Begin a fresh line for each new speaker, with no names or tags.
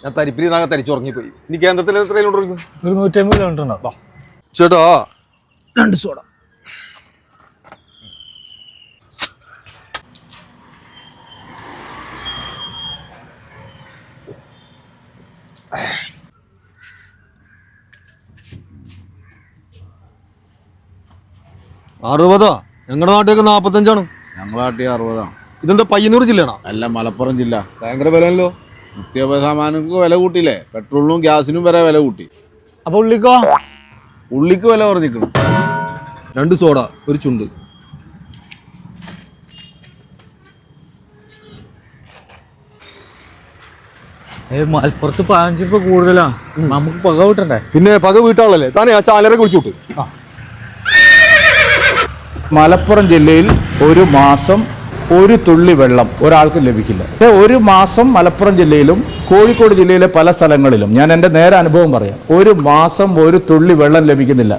ഞാൻ തരിപ്പിരി നാഗ തരിച്ചുറങ്ങിപ്പോയി. ഇനി കേന്ദ്രത്തിൽ എത്രയിലോട്ട്
ഒരു 150 കിലോമീറ്റർ ഉണ്ടാവും
ചേട്ടാ.
2 സോഡ.
അറുപതാ? ഞങ്ങളുടെ നാട്ടിലേക്ക് 45ആണ്.
ഞങ്ങളെ നാട്ടിൽ 60.
ഇതെന്താ പയ്യന്നൂർ ജില്ലയാണോ?
അല്ല, മലപ്പുറം ജില്ല.
ഭയങ്കര വിലയല്ലോ.
നിത്യോപസാമാനങ്ങൾക്ക് വില കൂട്ടിയില്ലേ? പെട്രോളിനും ഗ്യാസിനും വരെ വില കൂട്ടി.
അപ്പൊ ഉള്ളിക്കോ?
ഉള്ളിക്ക് വില കുറഞ്ഞിക്കണം.
2 സോഡ, ഒരു ചുണ്ട്.
മലപ്പുറത്ത് 15 രൂപ കൂടുതലാ. നമുക്ക് പക വിട്ടണ്ടേ?
പിന്നെ പക വീട്ടാളല്ലേ താനേ ആ ചാനലൊക്കെ വിളിച്ചോട്ട്.
മലപ്പുറം ജില്ലയിൽ ഒരു മാസം ഒരു തുള്ളി വെള്ളം ഒരാൾക്ക് ലഭിക്കില്ല. ഒരു മാസം മലപ്പുറം ജില്ലയിലും കോഴിക്കോട് ജില്ലയിലെ പല സ്ഥലങ്ങളിലും ഞാൻ എൻ്റെ നേരെ അനുഭവം പറയാം, ഒരു മാസം ഒരു തുള്ളി വെള്ളം ലഭിക്കുന്നില്ല.